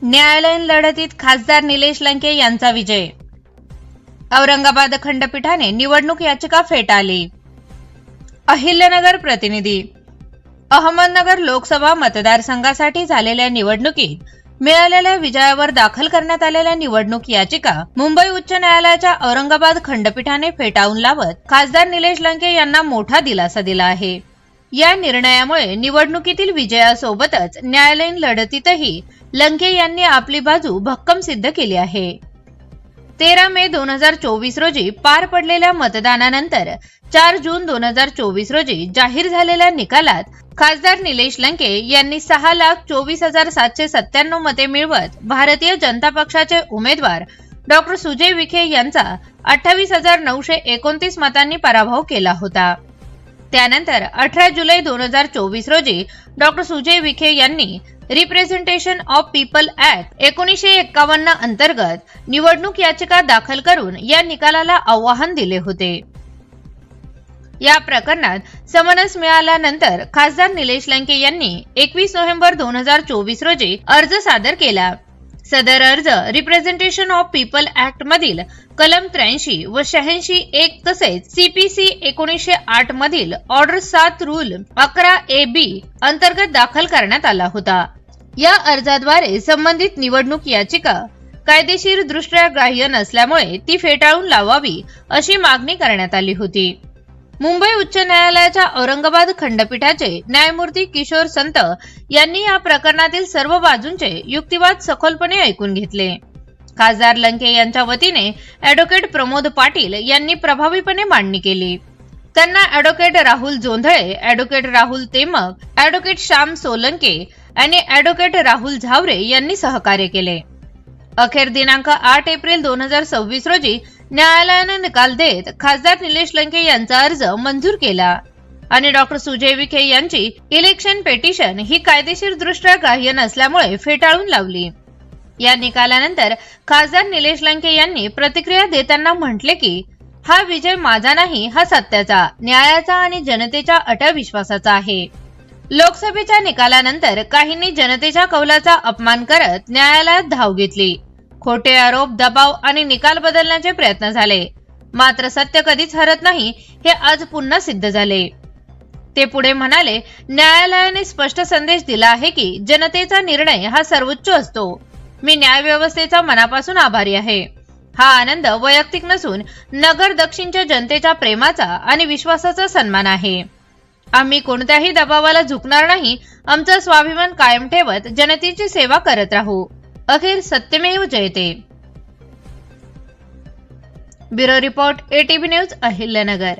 न्यायालयीन लढतीत खासदार निलेश लंके यांचा विजय। औरंगाबाद खंडपीठाने निवडणूक याचिका फेटाळली। अहिल्यानगर प्रतिनिधी। अहमदनगर लोकसभा मतदारसंघासाठी झालेल्या निवडणुकीत मिळालेल्या विजयावर दाखल करण्यात आलेल्या निवडणूक याचिका मुंबई उच्च न्यायालयाच्या औरंगाबाद खंडपीठाने फेटाळून लावत खासदार निलेश लंके यांना मोठा दिलासा दिला आहे। या निर्णयामुळे निवडणुकीतील विजयासोबतच न्यायालयीन लढतीतही लंके यांनी आपली बाजू भक्कम सिद्ध केली आहे। 13 मे 2024 रोजी पार पडलेल्या मतदानानंतर 4 जून 2024 रोजी जाहीर झालेल्या निकालात खासदार निलेश लंके यांनी 6,24,797 मते मिळवत भारतीय जनता पक्षाचे उमेदवार डॉ. सुजय विखे यांचा 28,929 मतांनी पराभव केला होता। त्यानंतर 18 जुलै 2024 रोजी डॉ. सुजय विखे यांनी रिप्रेझेंटेशन ऑफ पीपल ऍक्ट 1951 अंतर्गत निवडणूक याचिका दाखल करून या निकालाला आव्हान दिले होते। या प्रकरणात समन्स मिळाल्यानंतर खासदार निलेश लंके यांनी 21 नोव्हेंबर 2024 रोजी अर्ज सादर केला। सदर अर्ज रिप्रेझेंटेशन ऑफ पीपल ऍक्ट मधील कलम 83 व 86(1) तसेच CPC 1908 मधील ऑर्डर 7 रूल 11AB अंतर्गत दाखल करण्यात आला होता। या अर्जाद्वारे संबंधित निवडणूक याचिका कायदेशीर दृष्ट्या ग्राह्य नसल्यामुळे ती फेटाळून लावावी अशी मागणी करण्यात आली होती। मुंबई उच्च न्यायालयाच्या औरंगाबाद खंडपीठाचे न्यायमूर्ती किशोर संत यांनी या प्रकरणातील सर्व बाजूंचे युक्तिवाद सखोलपणे ऐकून घेतले। खासदार लंके यांच्या वतीने ॲडव्होकेट प्रमोद पाटील यांनी प्रभावीपणे मांडणी केली। त्यांना advocate Rahul Jondhale, advocate Rahul Temak, advocate Shyam Solanke आणि ॲडव्होकेट राहुल झावरे यांनी सहकार्य केले। अखेर दिनांक 8 एप्रिल 2026 रोजी न्यायालयाने निकाल देत खासदार निलेश लंके यांचा अर्ज मंजूर केला आणि डॉ. सुजय विखे यांची इलेक्शन पेटिशन ही कायदेशीर दृष्ट्या ग्राह्य नसल्यामुळे फेटाळून लावली। या निकालानंतर खासदार निलेश लंके यांनी प्रतिक्रिया देताना म्हटले की हा विजय माझा नाही, हा सत्याचा, न्यायाचा आणि जनतेच्या अटळ विश्वासाचा आहे। लोकसभेच्या निकालानंतर काहींनी जनतेच्या कौलाचा अपमान करत न्यायालयात धाव घेतली। खोटे आरोप, दबाव आणि निकाल बदलण्याचे प्रयत्न झाले, मात्र सत्य कधीच हरत नाही हे आज पुन्हा सिद्ध झाले। ते पुढे म्हणाले, न्यायालयाने स्पष्ट संदेश दिला आहे की जनतेचा निर्णय हा सर्वोच्च असतो। मी न्यायव्यवस्थेचा मनापासून आभारी आहे। हा आनंद वैयक्तिक नसून नगर दक्षिणच्या जनतेच्या प्रेमाचा आणि विश्वासाचा सन्मान आहे। आम्ही कोणत्याही दबावाला झुकणार नाही, आमचा स्वाभिमान कायम ठेवत जनतेची सेवा करत राहू। अखेर सत्यमेव जयते। Bureau report ATV news, Ahilyanagar.